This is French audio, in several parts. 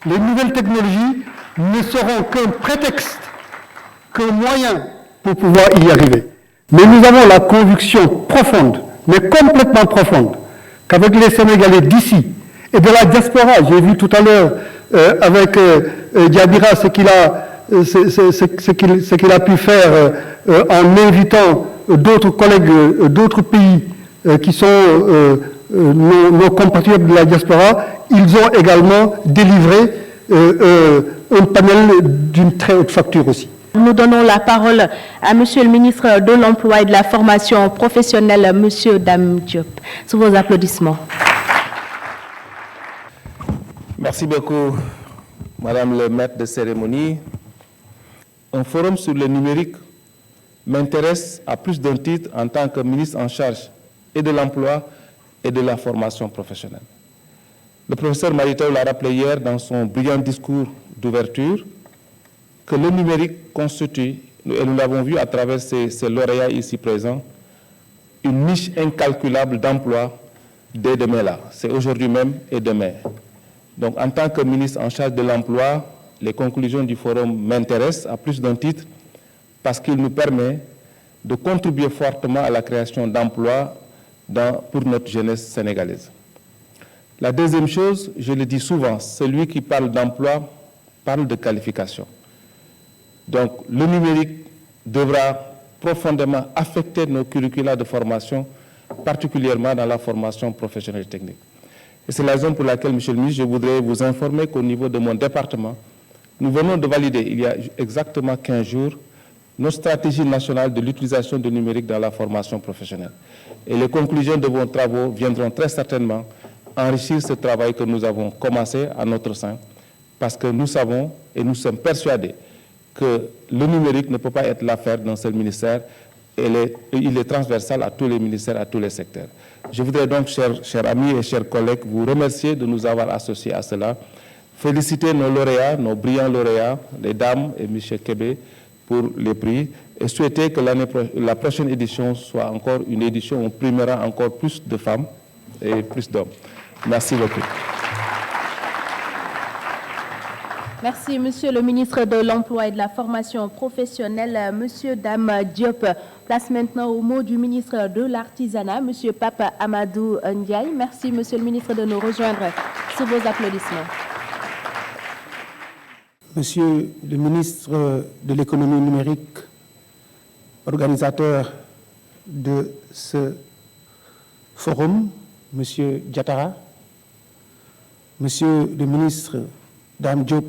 Les nouvelles technologies ne seront qu'un prétexte, qu'un moyen pour pouvoir y arriver. Mais nous avons la conviction profonde, mais complètement profonde, qu'avec les Sénégalais d'ici et de la diaspora, j'ai vu tout à l'heure avec Diabira ce qu'il a pu faire en invitant d'autres collègues d'autres pays qui sont nos compatriotes de la diaspora, ils ont également délivré un panel d'une très haute facture aussi. Nous donnons la parole à Monsieur le ministre de l'Emploi et de la Formation professionnelle, Monsieur Dame Diop. Sous vos applaudissements. Merci beaucoup, Madame le maître de cérémonie. Un forum sur le numérique m'intéresse à plus d'un titre en tant que ministre en charge et de l'emploi et de la formation professionnelle. Le professeur Maritaou l'a rappelé hier dans son brillant discours d'ouverture que le numérique constitue, et nous l'avons vu à travers ces lauréats ici présents, une niche incalculable d'emplois dès demain là. C'est aujourd'hui même et demain. Donc en tant que ministre en charge de l'emploi, les conclusions du forum m'intéressent à plus d'un titre parce qu'il nous permet de contribuer fortement à la création d'emplois pour notre jeunesse sénégalaise. La deuxième chose, je le dis souvent, celui qui parle d'emploi parle de qualification. Donc le numérique devra profondément affecter nos curricula de formation, particulièrement dans la formation professionnelle et technique. Et c'est la raison pour laquelle, Monsieur le ministre, je voudrais vous informer qu'au niveau de mon département, nous venons de valider, il y a exactement 15 jours, notre stratégie nationale de l'utilisation du numérique dans la formation professionnelle. Et les conclusions de vos travaux viendront très certainement enrichir ce travail que nous avons commencé à notre sein, parce que nous savons et nous sommes persuadés que le numérique ne peut pas être l'affaire d'un seul ministère, il est transversal à tous les ministères, à tous les secteurs. Je voudrais donc, chers amis et chers collègues, vous remercier de nous avoir associés à cela, féliciter nos lauréats, nos brillants lauréats, les dames et M. Kébé, pour les prix, et souhaiter que la prochaine édition soit encore une édition où on primera encore plus de femmes et plus d'hommes. Merci beaucoup. Merci, Monsieur le ministre de l'Emploi et de la Formation professionnelle, Monsieur Dame Diop. Place maintenant au mot du ministre de l'Artisanat, Monsieur Pape Amadou Ndiaye. Merci, Monsieur le ministre, de nous rejoindre sous vos applaudissements. Monsieur le ministre de l'économie numérique, organisateur de ce forum, Monsieur Diatara, Monsieur le ministre Dame Diop,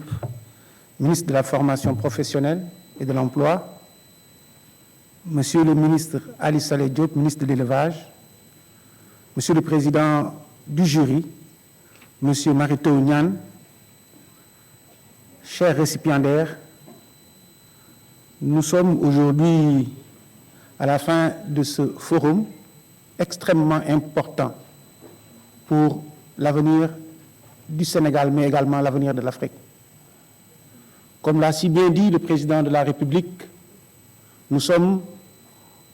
ministre de la Formation professionnelle et de l'Emploi, Monsieur le ministre Ali Saleh Diop, ministre de l'Élevage, Monsieur le président du jury, Monsieur Maritaou Niane, chers récipiendaires, nous sommes aujourd'hui à la fin de ce forum extrêmement important pour l'avenir du Sénégal, mais également l'avenir de l'Afrique. Comme l'a si bien dit le président de la République, nous sommes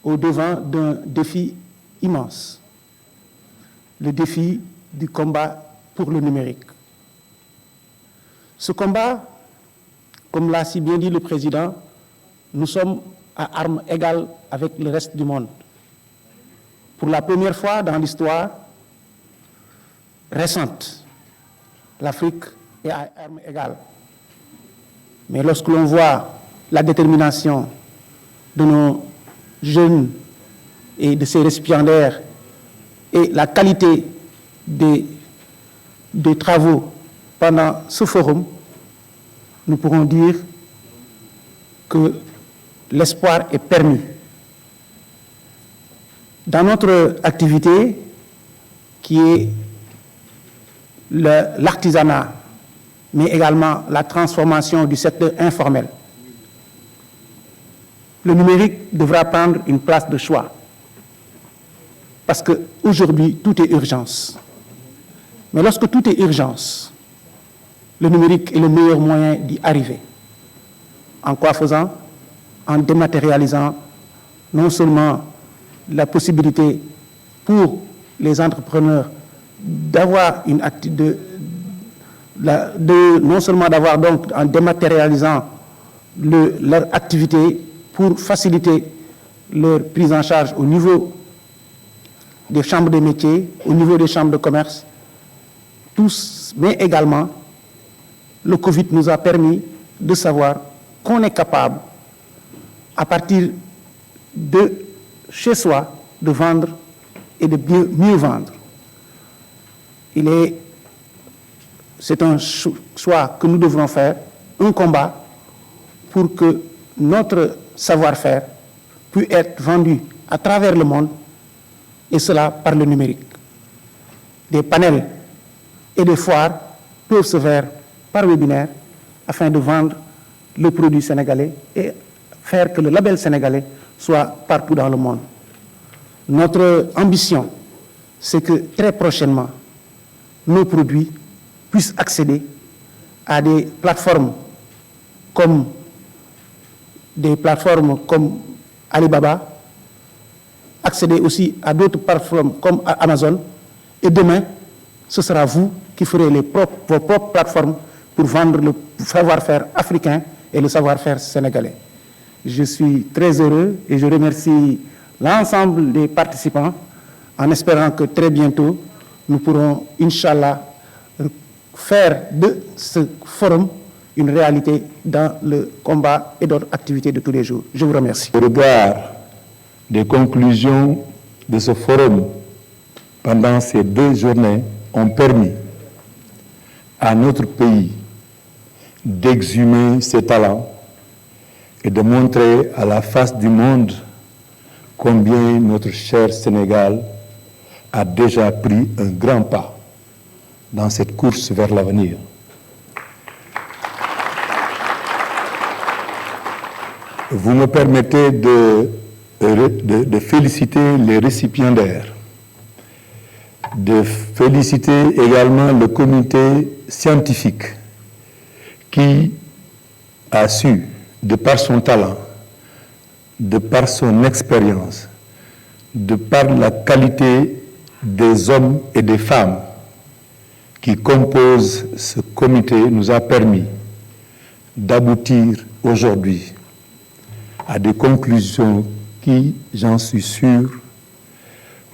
au devant d'un défi immense, le défi du combat pour le numérique. Ce combat, comme l'a si bien dit le président, nous sommes à armes égales avec le reste du monde. Pour la première fois dans l'histoire récente, l'Afrique est à armes égales. Mais lorsque l'on voit la détermination de nos jeunes et de ces récipiendaires et la qualité des travaux pendant ce forum, nous pourrons dire que l'espoir est permis. Dans notre activité, qui est l'artisanat, mais également la transformation du secteur informel, le numérique devra prendre une place de choix. Parce qu'aujourd'hui, tout est urgence. Mais lorsque tout est urgence, le numérique est le meilleur moyen d'y arriver. En quoi faisant? En dématérialisant non seulement la possibilité pour les entrepreneurs d'avoir non seulement d'avoir donc, en dématérialisant leur activité pour faciliter leur prise en charge au niveau des chambres de métiers, au niveau des chambres de commerce, tous, mais également, le Covid nous a permis de savoir qu'on est capable, à partir de chez soi, de vendre et de mieux vendre. C'est un choix que nous devrons faire, un combat pour que notre savoir-faire puisse être vendu à travers le monde, et cela par le numérique. Des panels et des foires peuvent se faire par webinaire afin de vendre le produit sénégalais et faire que le label sénégalais soit partout dans le monde. Notre ambition, c'est que très prochainement, nos produits puissent accéder à des plateformes comme Alibaba, accéder aussi à d'autres plateformes comme Amazon, et demain, ce sera vous qui ferez vos propres plateformes pour vendre le savoir-faire africain et le savoir-faire sénégalais. Je suis très heureux et je remercie l'ensemble des participants en espérant que très bientôt, nous pourrons, Inch'Allah, faire de ce forum une réalité dans le combat et d'autres activités de tous les jours. Je vous remercie. Au regard des conclusions de ce forum pendant ces 2 journées ont permis à notre pays d'exhumer ses talents et de montrer à la face du monde combien notre cher Sénégal a déjà pris un grand pas dans cette course vers l'avenir. Vous me permettez de féliciter les récipiendaires, de féliciter également le comité scientifique qui a su, de par son talent, de par son expérience, de par la qualité des hommes et des femmes qui composent ce comité, nous a permis d'aboutir aujourd'hui à des conclusions qui, j'en suis sûr,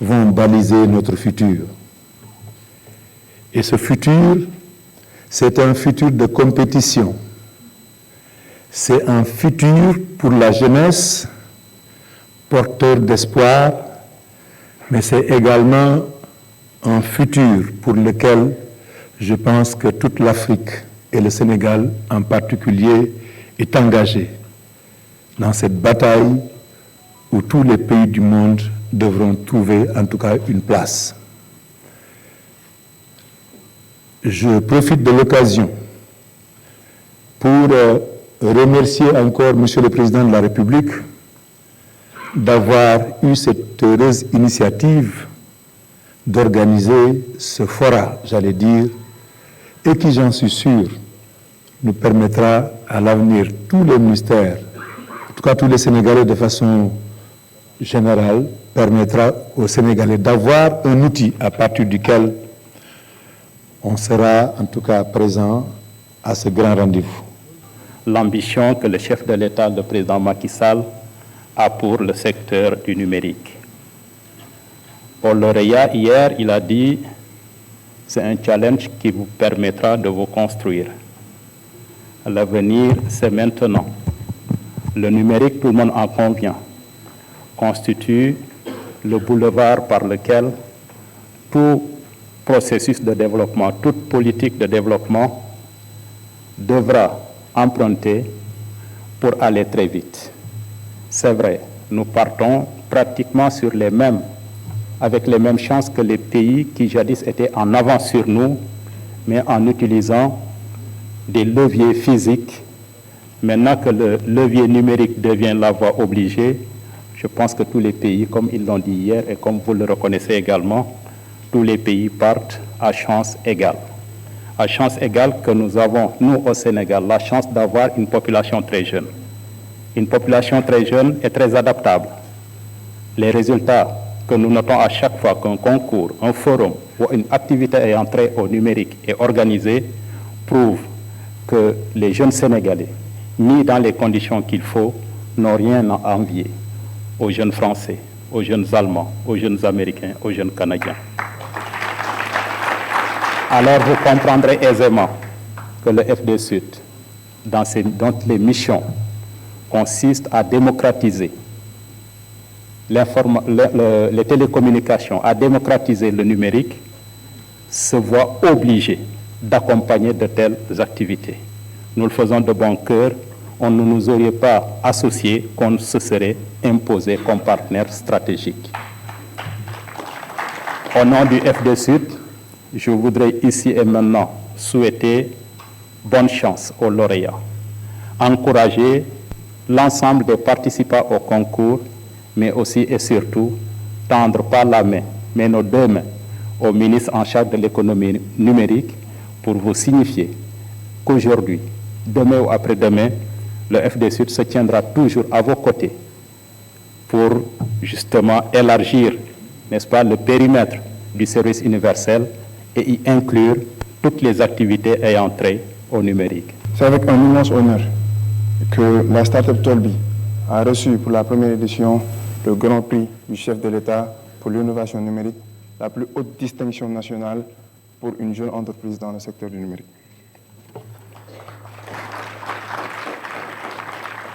vont baliser notre futur. Et ce futur, c'est un futur de compétition. C'est un futur pour la jeunesse, porteur d'espoir, mais c'est également un futur pour lequel je pense que toute l'Afrique et le Sénégal en particulier est engagé dans cette bataille où tous les pays du monde devront trouver en tout cas une place. Je profite de l'occasion pour remercier encore Monsieur le Président de la République d'avoir eu cette heureuse initiative d'organiser ce fora, j'allais dire, et qui, j'en suis sûr, nous permettra à l'avenir, tous les ministères, en tout cas tous les Sénégalais de façon générale, permettra aux Sénégalais d'avoir un outil à partir duquel on sera en tout cas présent à ce grand rendez-vous. L'ambition que le chef de l'État, le président Macky Sall, a pour le secteur du numérique. Au lauréat, hier, il a dit « c'est un challenge qui vous permettra de vous construire ». L'avenir, c'est maintenant. Le numérique, tout le monde en convient, constitue le boulevard par lequel tout processus de développement, toute politique de développement devra emprunter pour aller très vite. C'est vrai, nous partons pratiquement sur les mêmes, avec les mêmes chances que les pays qui jadis étaient en avance sur nous, mais en utilisant des leviers physiques. Maintenant que le levier numérique devient la voie obligée, je pense que tous les pays, comme ils l'ont dit hier et comme vous le reconnaissez également, tous les pays partent à chance égale. À chance égale que nous avons, nous au Sénégal, la chance d'avoir une population très jeune. Une population très jeune est très adaptable. Les résultats que nous notons à chaque fois qu'un concours, un forum ou une activité ayant trait au numérique est organisée prouve que les jeunes Sénégalais, mis dans les conditions qu'il faut, n'ont rien à envier aux jeunes Français, aux jeunes Allemands, aux jeunes Américains, aux jeunes Canadiens. Alors vous comprendrez aisément que le FDSUD, dans les missions, consiste à démocratiser les télécommunications, à démocratiser le numérique, se voit obligé d'accompagner de telles activités. Nous le faisons de bon cœur, on ne nous aurait pas associés, qu'on se serait imposé comme partenaire stratégique. Au nom du FDSUD, je voudrais ici et maintenant souhaiter bonne chance aux lauréats, encourager l'ensemble des participants au concours, mais aussi et surtout tendre par la main, mais nos deux mains, au ministre en charge de l'économie numérique pour vous signifier qu'aujourd'hui, demain ou après-demain, le FDSUD se tiendra toujours à vos côtés pour justement élargir, n'est-ce pas, le périmètre du service universel et y inclure toutes les activités ayant trait au numérique. C'est avec un immense honneur que la start-up Tolbi a reçu pour la première édition le Grand Prix du chef de l'État pour l'innovation numérique, la plus haute distinction nationale pour une jeune entreprise dans le secteur du numérique.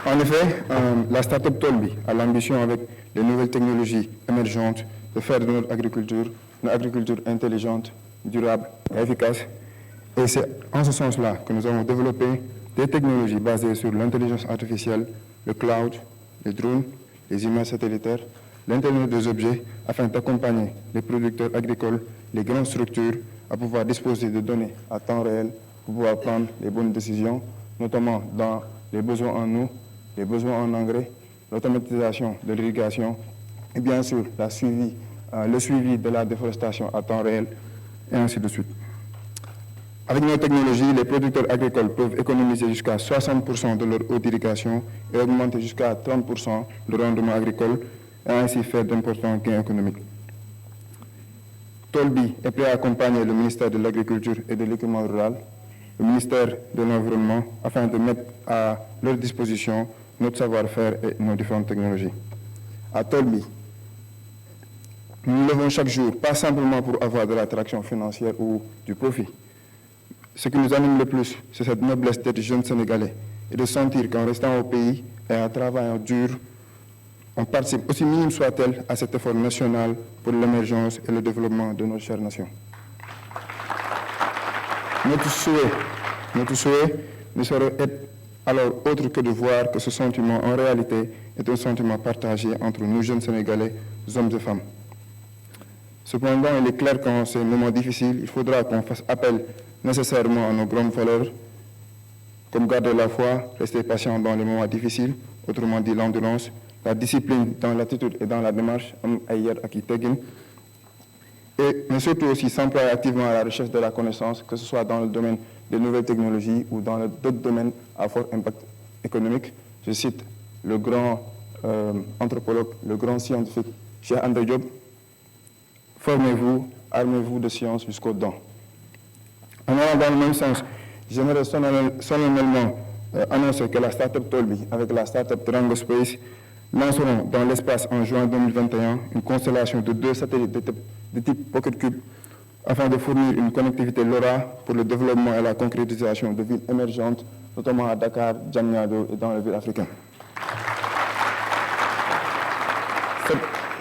En effet, la start-up Tolbi a l'ambition, avec les nouvelles technologies émergentes, de faire de notre agriculture une agriculture intelligente, durable et efficace. Et c'est en ce sens-là que nous avons développé des technologies basées sur l'intelligence artificielle, le cloud, les drones, les images satellitaires, l'Internet des objets, afin d'accompagner les producteurs agricoles, les grandes structures, à pouvoir disposer de données à temps réel pour pouvoir prendre les bonnes décisions, notamment dans les besoins en eau, les besoins en engrais, l'automatisation de l'irrigation et bien sûr le suivi de la déforestation à temps réel et ainsi de suite. Avec nos technologies, les producteurs agricoles peuvent économiser jusqu'à 60% de leur eau d'irrigation et augmenter jusqu'à 30% le rendement agricole et ainsi faire d'importants gains économiques. Tolbi est prêt à accompagner le ministère de l'Agriculture et de l'Équipement rural, le ministère de l'Environnement, afin de mettre à leur disposition notre savoir-faire et nos différentes technologies. À Tolbi, nous nous levons chaque jour, pas simplement pour avoir de l'attraction financière ou du profit. Ce qui nous anime le plus, c'est cette noblesse d'être jeunes Sénégalais et de sentir qu'en restant au pays et en travaillant dur, on participe, aussi minime soit-elle, à cet effort national pour l'émergence et le développement de notre chère nation. Notre souhait ne saurait être alors autre que de voir que ce sentiment, en réalité, est un sentiment partagé entre nous jeunes Sénégalais, hommes et femmes. Cependant, il est clair qu'en ces moments difficiles, il faudra qu'on fasse appel nécessairement à nos grandes valeurs, comme garder la foi, rester patient dans les moments difficiles, autrement dit l'endurance, la discipline dans l'attitude et dans la démarche, mais surtout aussi s'employer activement à la recherche de la connaissance, que ce soit dans le domaine des nouvelles technologies ou dans d'autres domaines à fort impact économique. Je cite le grand anthropologue, le grand scientifique Cheikh Anta Diop: formez-vous, armez-vous de science jusqu'aux dents. En allant dans le même sens, j'aimerais solennellement annoncer que la start-up Tolbi, avec la start-up Trango Space, lanceront dans l'espace en juin 2021 une constellation de 2 satellites de type Pocket Cube afin de fournir une connectivité LoRa pour le développement et la concrétisation de villes émergentes, notamment à Dakar, Diamniadio et dans les villes africaines.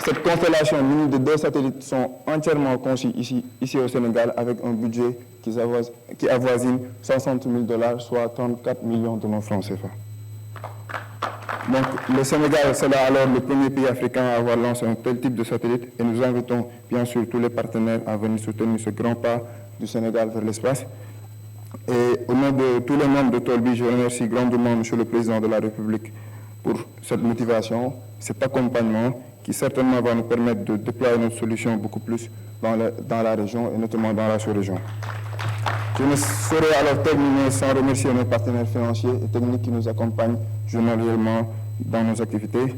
Cette constellation munie de 2 satellites sont entièrement conçus ici au Sénégal avec un budget qui avoisine 60 000 $, soit 34 millions de nos francs CFA. Donc le Sénégal sera alors le premier pays africain à avoir lancé un tel type de satellite et nous invitons bien sûr tous les partenaires à venir soutenir ce grand pas du Sénégal vers l'espace. Et au nom de tous les membres de Tolbi, je remercie grandement Monsieur le Président de la République pour cette motivation, cet accompagnement qui certainement va nous permettre de déployer notre solution beaucoup plus dans la région et notamment dans la sous-région. Je ne saurais alors terminer sans remercier nos partenaires financiers et techniques qui nous accompagnent journalièrement dans nos activités.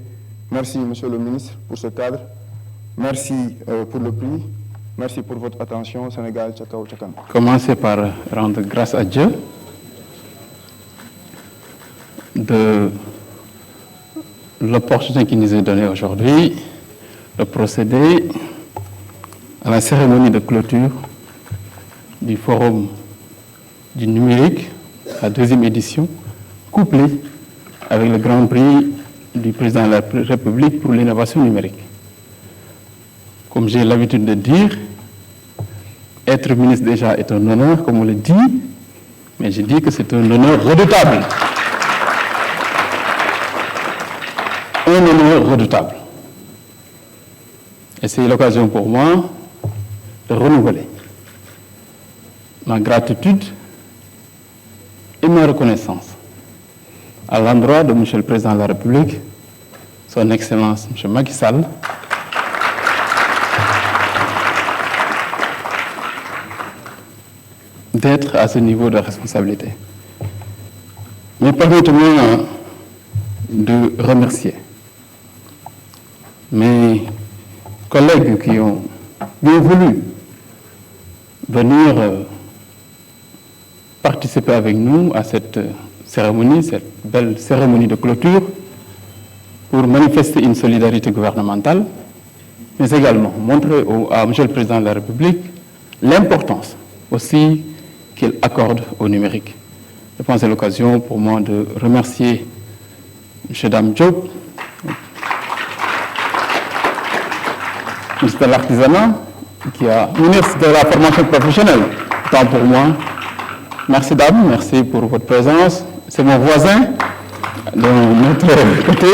Merci, Monsieur le Ministre, pour ce cadre. Merci pour le prix. Merci pour votre attention. Sénégal, Tchakao, Tchakam. Commencer par rendre grâce à Dieu de l'opportunité qu'il nous est donnée aujourd'hui de procéder à la cérémonie de clôture du Forum du numérique, la 2e édition, couplée avec le Grand Prix du Président de la République pour l'innovation numérique. Comme j'ai l'habitude de dire, être ministre déjà est un honneur, comme on le dit, mais je dis que c'est un honneur redoutable. Un honneur redoutable. Et c'est l'occasion pour moi de renouveler ma gratitude et ma reconnaissance à l'endroit de M. le Président de la République, Son Excellence M. Macky Sall, d'être à ce niveau de responsabilité. Mais permettez-moi de remercier mes collègues qui ont bien voulu venir participer avec nous à cette cérémonie, cette belle cérémonie de clôture, pour manifester une solidarité gouvernementale, mais également montrer à M. le Président de la République l'importance aussi qu'il accorde au numérique. Je pense que c'est l'occasion pour moi de remercier M. Dame Diop, ministre de l'Artisanat, ministre de la formation professionnelle, tant pour moi. Merci Dame, merci pour votre présence. C'est mon voisin de notre côté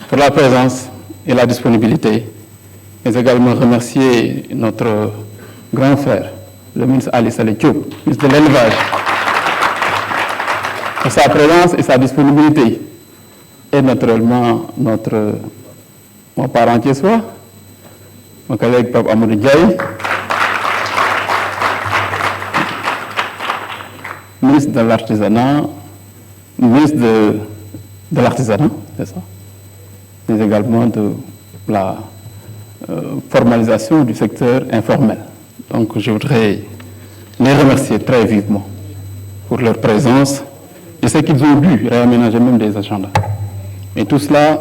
pour la présence et la disponibilité. Mais également remercier notre grand frère, le ministre Ali Saleh Diop, ministre de l'Élevage, pour sa présence et sa disponibilité. Et naturellement, mon parent qui soit, mon collègue Pape Amadou Ndiaye, ministre de l'Artisanat, ministre de l'Artisanat, c'est ça, mais également de la formalisation du secteur informel. Donc je voudrais les remercier très vivement pour leur présence. Je sais qu'ils ont dû réaménager même des agendas. Et tout cela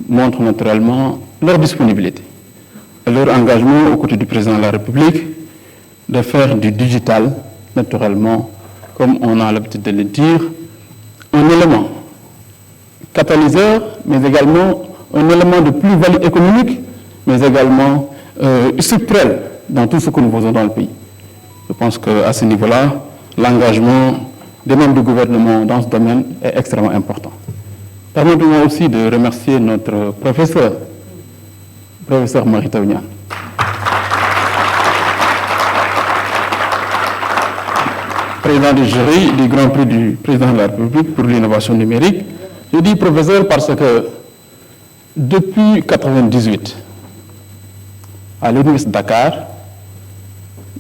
montre naturellement leur disponibilité et leur engagement aux côtés du Président de la République de faire du digital, naturellement, comme on a l'habitude de le dire, un élément catalyseur, mais également un élément de plus-value économique, mais également structurel dans tout ce que nous faisons dans le pays. Je pense qu'à ce niveau-là, l'engagement des membres du gouvernement dans ce domaine est extrêmement important. Permettez-moi aussi de remercier notre professeur Marita Ounian. Président du jury du Grand Prix du Président de la République pour l'innovation numérique. Je dis professeur parce que depuis 1998, à l'Université de Dakar,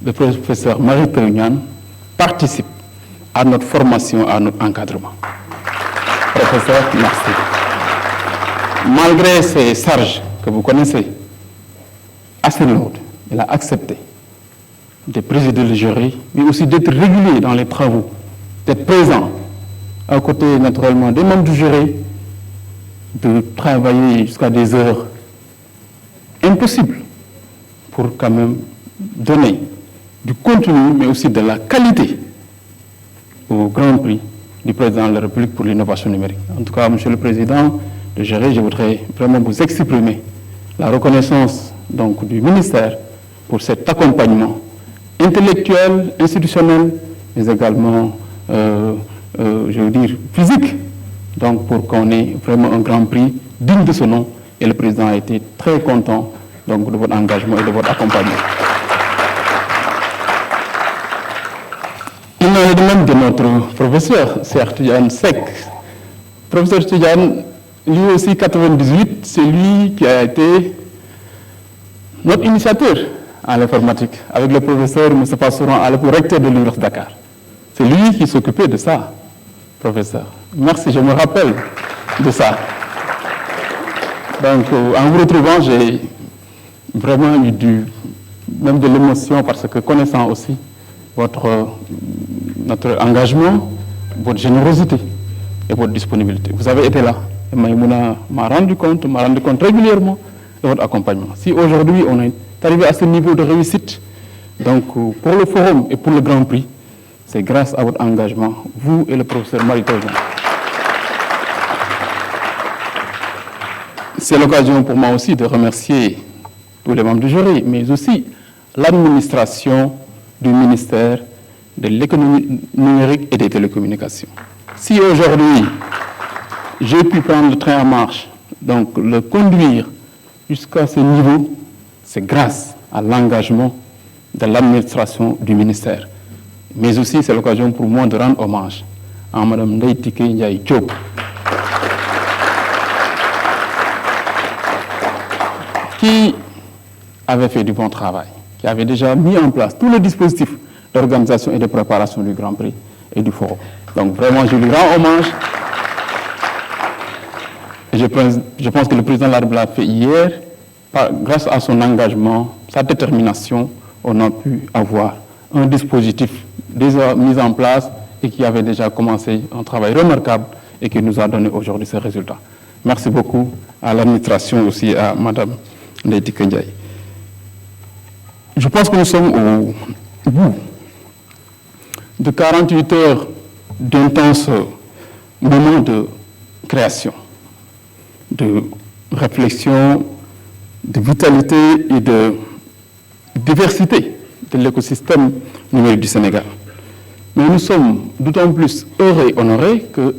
le professeur Marita Ounian participe à notre formation, à notre encadrement. Professeur, merci. Malgré ces charges que vous connaissez, assez lourdes, il a accepté de présider le jury, mais aussi d'être régulier dans les travaux, d'être présent à côté naturellement des membres du jury, de travailler jusqu'à des heures impossibles pour quand même donner du contenu, mais aussi de la qualité au Grand Prix du Président de la République pour l'innovation numérique. En tout cas, Monsieur le Président de jury, je voudrais vraiment vous exprimer la reconnaissance donc, du ministère pour cet accompagnement intellectuel, institutionnel, mais également, je veux dire, physique, donc pour qu'on ait vraiment un Grand Prix digne de ce nom. Et le Président a été très content donc, de votre engagement et de votre accompagnement. Il en est de même de notre professeur, Cheikh Tidiane Seck. Professeur Tidiane, lui aussi, 1998, c'est lui qui a été notre initiateur en informatique, avec le professeur Moustapha Souran, à l'époque recteur de l'Université de Dakar. C'est lui qui s'occupait de ça, professeur. Merci, je me rappelle de ça. Donc, en vous retrouvant, j'ai vraiment eu du même de l'émotion, parce que connaissant aussi notre engagement, votre générosité et votre disponibilité. Vous avez été là. Et Maïmouna m'a rendu compte régulièrement de votre accompagnement. Si aujourd'hui on est arrivé à ce niveau de réussite, donc pour le forum et pour le Grand Prix, c'est grâce à votre engagement, vous et le professeur Marie-Thérèse. C'est l'occasion pour moi aussi de remercier tous les membres du jury, mais aussi l'administration du ministère de l'économie numérique et des télécommunications. Si aujourd'hui, j'ai pu prendre le train en marche, donc le conduire jusqu'à ce niveau, c'est grâce à l'engagement de l'administration du ministère. Mais aussi, c'est l'occasion pour moi de rendre hommage à Mme Ndeye Tické Ndiaye Diop, qui avait fait du bon travail, qui avait déjà mis en place tout le dispositif d'organisation et de préparation du Grand Prix et du Forum. Donc vraiment, je lui rends hommage. Et je pense que le président de la République l'a fait hier. Grâce à son engagement, sa détermination, on a pu avoir un dispositif déjà mis en place et qui avait déjà commencé un travail remarquable et qui nous a donné aujourd'hui ces résultats. Merci beaucoup à l'administration aussi, à Mme Ndeye Tické Ndiaye. Je pense que nous sommes au bout de 48 heures d'intenses moments de création, de réflexion, de vitalité et de diversité de l'écosystème numérique du Sénégal. Mais nous sommes d'autant plus heureux et honorés que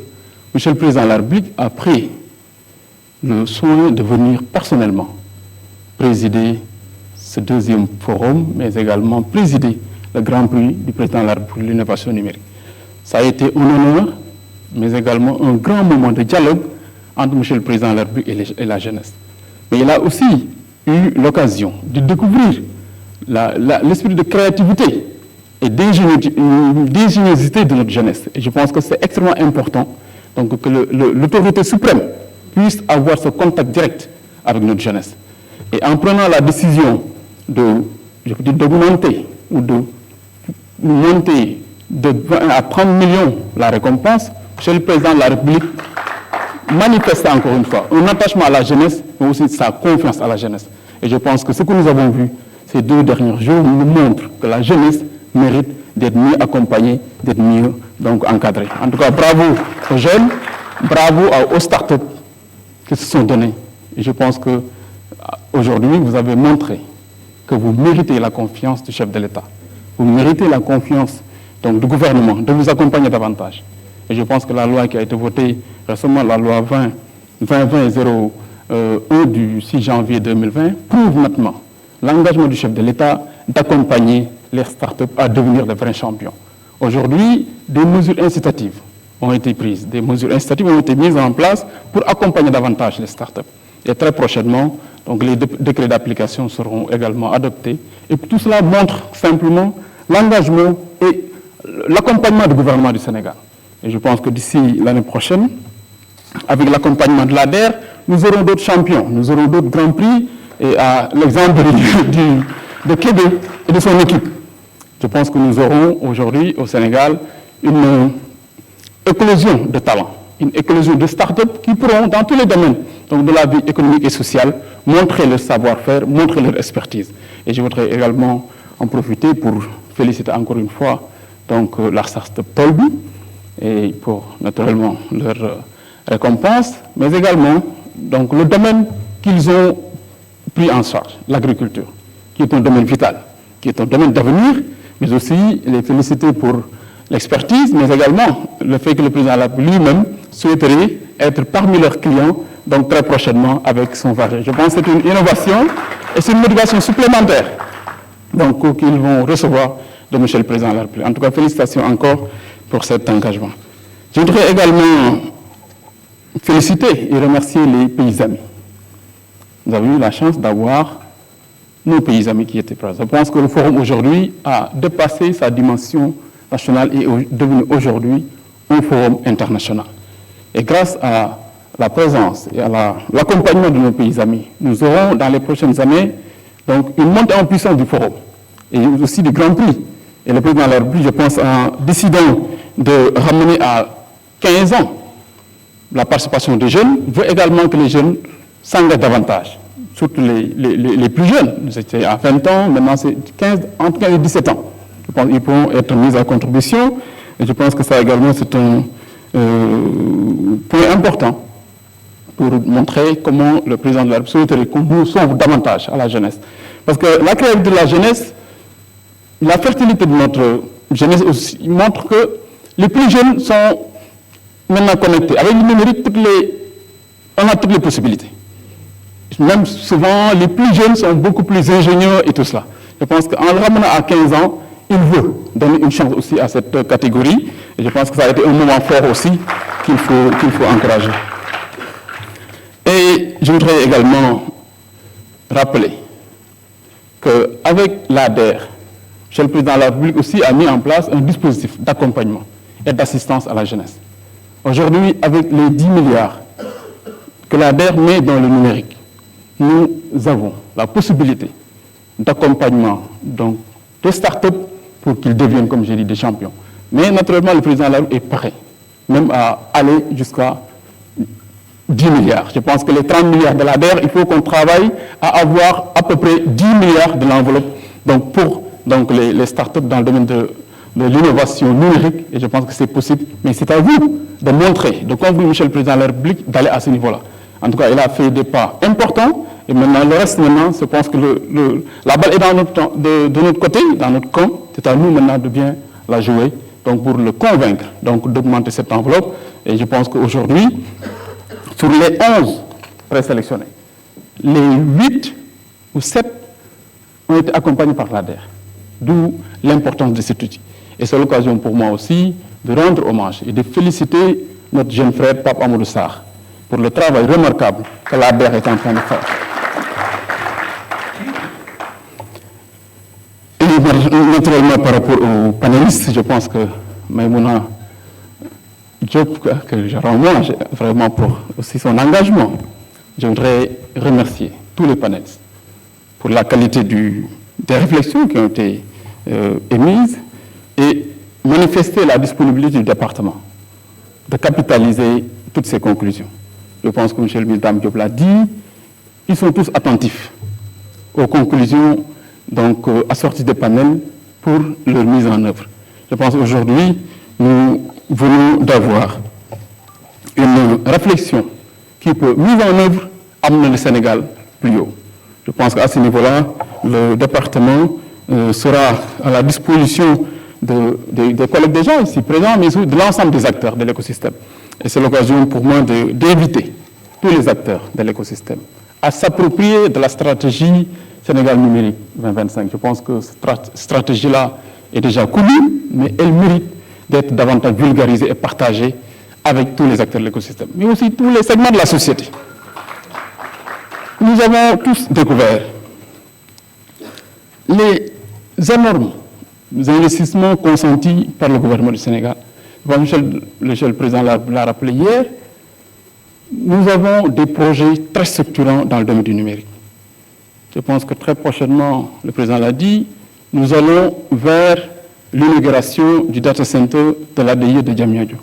M. le Président de la République a pris le soin de venir personnellement présider ce deuxième forum, mais également présider le Grand Prix du Président de la République de l'innovation numérique. Ça a été un honneur, mais également un grand moment de dialogue entre M. le Président de la République et la jeunesse. Mais il a aussi eu l'occasion de découvrir l'esprit de créativité et d'ingéniosité de notre jeunesse. Et je pense que c'est extrêmement important donc, que l'autorité suprême puisse avoir ce contact direct avec notre jeunesse. Et en prenant la décision d'augmenter ou de monter de 20 à 30 millions la récompense, M. le Président de la République manifeste encore une fois un attachement à la jeunesse, mais aussi sa confiance à la jeunesse. Et je pense que ce que nous avons vu ces 2 derniers jours nous montre que la jeunesse mérite d'être mieux accompagnée, d'être mieux donc encadrée. En tout cas, bravo aux jeunes, bravo aux startups qui se sont donnés. Et je pense que aujourd'hui, vous avez montré que vous méritez la confiance du chef de l'État. Vous méritez la confiance donc, du gouvernement de vous accompagner davantage. Et je pense que la loi qui a été votée récemment, la loi 2020-01 du 6 janvier 2020, prouve maintenant l'engagement du chef de l'État d'accompagner les startups à devenir de vrais champions. Aujourd'hui, des mesures incitatives ont été prises, des mesures incitatives ont été mises en place pour accompagner davantage les startups. Et très prochainement, donc, les décrets d'application seront également adoptés. Et tout cela montre simplement l'engagement et l'accompagnement du gouvernement du Sénégal. Et je pense que d'ici l'année prochaine, avec l'accompagnement de l'ADER, nous aurons d'autres champions, nous aurons d'autres grands prix, et à l'exemple de Kébé et de son équipe. Je pense que nous aurons aujourd'hui au Sénégal une éclosion de talents, une éclosion de start-up qui pourront, dans tous les domaines donc de la vie économique et sociale, montrer leur savoir-faire, montrer leur expertise. Et je voudrais également en profiter pour féliciter encore une fois donc, la start-up Tolbi, et pour naturellement leur récompense, mais également donc, le domaine qu'ils ont pris en charge, l'agriculture, qui est un domaine vital, qui est un domaine d'avenir, mais aussi les féliciter pour l'expertise, mais également le fait que le président de la République lui-même souhaiterait être parmi leurs clients, donc très prochainement avec son variété. Je pense que c'est une innovation et c'est une motivation supplémentaire donc, qu'ils vont recevoir de M. le Président de la République. En tout cas, félicitations encore pour cet engagement. Je voudrais également féliciter et remercier les pays amis. Nous avons eu la chance d'avoir nos pays amis qui étaient présents. Je pense que le forum aujourd'hui a dépassé sa dimension nationale et est devenu aujourd'hui un forum international. Et grâce à la présence et à l'accompagnement de nos pays amis, nous aurons dans les prochaines années Donc, une montée en puissance du forum et aussi du Grand Prix. Et le président de la République, je pense, en décidant de ramener à 15 ans la participation des jeunes, veut également que les jeunes s'engagent davantage, surtout les plus jeunes. C'était à 20 ans, maintenant c'est entre 15 et 17 ans. Je pense qu'ils pourront être mis à contribution. Et je pense que ça également, c'est un point important pour montrer comment le président de la République souhaiterait qu'on nous sauve davantage à la jeunesse. Parce que la créativité de la jeunesse, la fertilité de notre jeunesse aussi montre que les plus jeunes sont maintenant connectés. Avec le numérique, on a toutes les possibilités. Même souvent, les plus jeunes sont beaucoup plus ingénieux et tout cela. Je pense qu'en le ramenant à 15 ans, il veut donner une chance aussi à cette catégorie. Et je pense que ça a été un moment fort aussi qu'il faut encourager. Et je voudrais également rappeler qu'avec l'ADER, le président de la République aussi a mis en place un dispositif d'accompagnement et d'assistance à la jeunesse. Aujourd'hui, avec les 10 milliards que l'ADER met dans le numérique, nous avons la possibilité d'accompagnement des startups pour qu'ils deviennent, comme j'ai dit, des champions. Mais naturellement, le président de la République est prêt, même à aller jusqu'à 10 milliards. Je pense que les 30 milliards de l'ADER, il faut qu'on travaille à avoir à peu près 10 milliards de l'enveloppe pour les startups dans le domaine de l'innovation numérique. Et je pense que c'est possible. Mais c'est à vous de montrer, de convaincre Monsieur le Président de la République d'aller à ce niveau-là. En tout cas, il a fait des pas importants. Et maintenant, le reste, je pense que la balle est de notre côté, dans notre camp. C'est à nous maintenant de bien la jouer. Donc, pour le convaincre d'augmenter cette enveloppe. Et je pense qu'aujourd'hui, sur les 11 présélectionnés, les 8 ou 7 ont été accompagnés par l'ADER. D'où l'importance de cet outil. Et c'est l'occasion pour moi aussi de rendre hommage et de féliciter notre jeune frère Pape Amadou Sarr pour le travail remarquable que l'ADER est en train de faire. Et naturellement, par rapport aux panélistes, je pense que Maïmouna Diop, que je rends hommage vraiment pour aussi son engagement. Je voudrais remercier tous les panélistes pour la qualité des réflexions qui ont été émises et manifester la disponibilité du département de capitaliser toutes ces conclusions. Je pense que M. le ministre Dame Diop l'a dit, ils sont tous attentifs aux conclusions assorties des panels pour leur mise en œuvre. Je pense qu'aujourd'hui, nous venons d'avoir une réflexion qui peut, mise en œuvre, amener le Sénégal plus haut. Je pense qu'à ce niveau-là, le département sera à la disposition des collègues des gens ici présents, mais aussi de l'ensemble des acteurs de l'écosystème. Et c'est l'occasion pour moi d'inviter tous les acteurs de l'écosystème à s'approprier de la stratégie Sénégal numérique 2025. Je pense que cette stratégie-là est déjà connue, mais elle mérite d'être davantage vulgarisée et partagée avec tous les acteurs de l'écosystème, mais aussi tous les segments de la société. Nous avons tous découvert les énormes investissements consentis par le gouvernement du Sénégal. Le président l'a rappelé hier, nous avons des projets très structurants dans le domaine du numérique. Je pense que très prochainement, le président l'a dit, nous allons vers l'inauguration du data center de l'ADI de Diamniadio.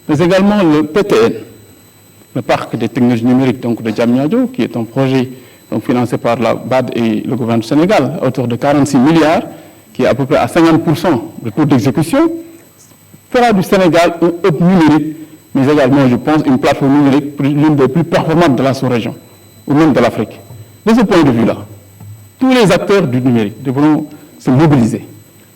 Mais également le PTN, le parc des technologies numériques de Diamniadio, qui est un projet financé par la BAD et le gouvernement du Sénégal, à hauteur de 46 milliards, qui est à peu près à 50% de taux d'exécution, fera du Sénégal un hub numérique, mais également, je pense, une plateforme numérique l'une des plus performantes de la sous-région, ou même de l'Afrique. De ce point de vue-là, tous les acteurs du numérique devront se mobiliser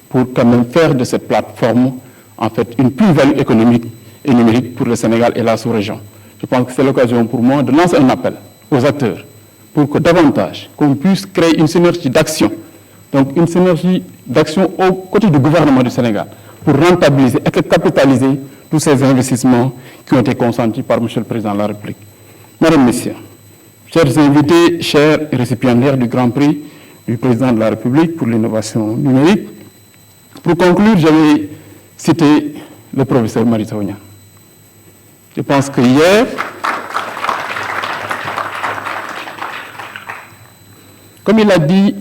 pour quand même faire de cette plateforme, en fait, une plus-value économique et numérique pour le Sénégal et la sous-région. Je pense que c'est l'occasion pour moi de lancer un appel aux acteurs pour que davantage, qu'on puisse créer une synergie d'action, donc une synergie d'action aux côtés du gouvernement du Sénégal, pour rentabiliser et capitaliser tous ces investissements qui ont été consentis par M. le Président de la République. Mesdames, Messieurs, chers invités, chers récipiendaires du Grand Prix du Président de la République pour l'innovation numérique, pour conclure, je vais citer le professeur Mary Teuw Niane. Je pense que hier, Comme il a dit,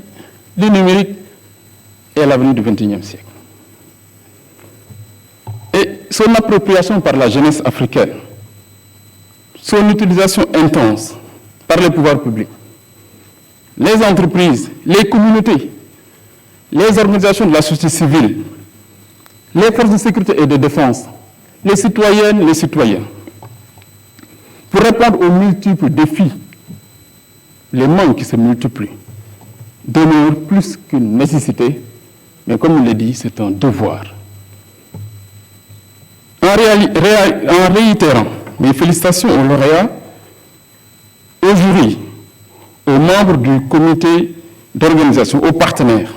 le numérique est l'avenir du XXIe siècle. Et son appropriation par la jeunesse africaine, son utilisation intense par les pouvoirs publics, les entreprises, les communautés, les organisations de la société civile, les forces de sécurité et de défense, les citoyennes, les citoyens, pour répondre aux multiples défis, les manques qui se multiplient, demeure plus qu'une nécessité, mais comme il l'a dit, c'est un devoir. En réitérant mes félicitations aux lauréats, aux jurys, aux membres du comité d'organisation, aux partenaires,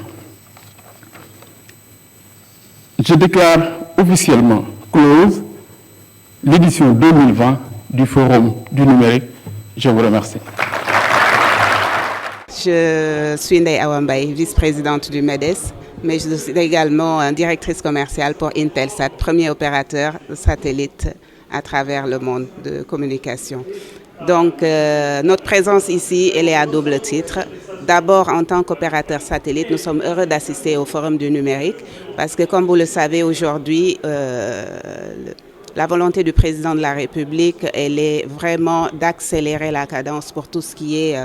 je déclare officiellement close l'édition 2020 du Forum du numérique. Je vous remercie. Je suis Ndeye Awa Mbaye, vice-présidente du MEDES, mais je suis également directrice commerciale pour Intelsat, premier opérateur satellite à travers le monde de communication. Donc notre présence ici, elle est à double titre. D'abord, en tant qu'opérateur satellite, nous sommes heureux d'assister au Forum du numérique parce que, comme vous le savez, aujourd'hui, la volonté du président de la République, elle est vraiment d'accélérer la cadence pour tout ce qui est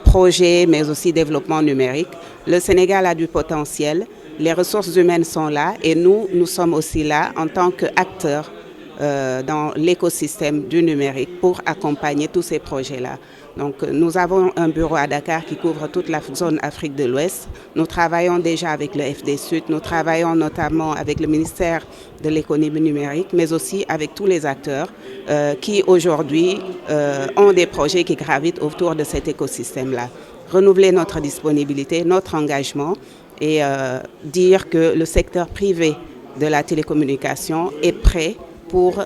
projet, mais aussi développement numérique. Le Sénégal a du potentiel, les ressources humaines sont là et nous sommes aussi là en tant qu'acteurs dans l'écosystème du numérique pour accompagner tous ces projets-là. Donc nous avons un bureau à Dakar qui couvre toute la zone Afrique de l'Ouest. Nous travaillons déjà avec le FDSUD, nous travaillons notamment avec le ministère de l'économie numérique, mais aussi avec tous les acteurs qui aujourd'hui ont des projets qui gravitent autour de cet écosystème-là. Renouveler notre disponibilité, notre engagement et dire que le secteur privé de la télécommunication est prêt pour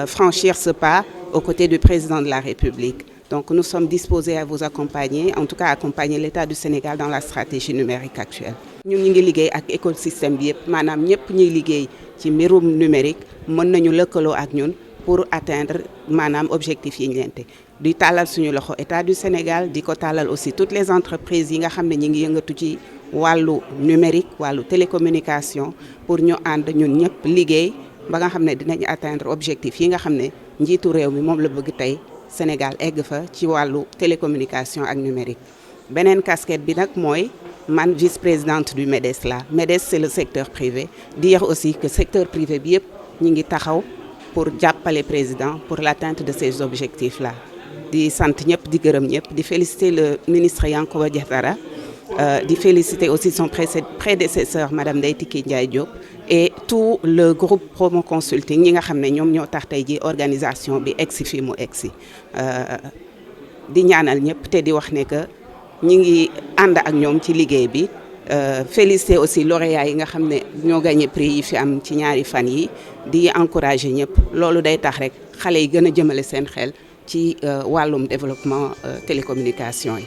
franchir ce pas aux côtés du président de la République. Donc nous sommes disposés à vous accompagner, en tout cas accompagner l'État du Sénégal dans la stratégie numérique actuelle. Ñun ñu ngi liggéey ak écosystème bi yëpp maanaam ñëpp ñuy liggéey ci mbirum numérique mën nañu lëkkaloo ak ñun pour atteindre maanaam objectif yi ñu leen teg di tàllal suñu loxo État du Sénégal di ko tàllal aussi toutes les entreprises yi nga xam ne ñi ngi yëngatu ci wàllu numérique wàllu télécommunication pour ñu ànd ñun ñëpp liggéey ba nga xam ne dinañ atteindre objectif yi nga xam ne njiitu réew mi moom la bëgg tey Sénégal egg fa ci wàllu télécommunication ak numérique. Beneen casquette bi nag mooy man vice-présidente du MEDES la MEDES c'est le secteur privé dire aussi que secteur privé bi yëpp ñi ngi taxaw pour jàppale président pour l'atteinte de ces objectifs là. Di sant ñëpp di gërëm ñëpp di féliciter le ministre Yankhoba Diattara di féliciter aussi son prédécesseur madame Ndeye Tické Ndiaye Diop et tout le groupe Promo Consulting ñi nga xam ne ñoom ñoo tax tey ji organisation bi egsi fi mu egsi di ñaanal ñëpp te di wax ne que ñi ngi ànd ak ñoom ci liggéey bi féliciter aussi lauréats yi nga xam ne ñoo gagné prix yi fi am ci ñaari fan yi di encourager ñëpp loolu day tax rek xale yi gën a jëmale seen xel ci wàllum développement télécommunication yi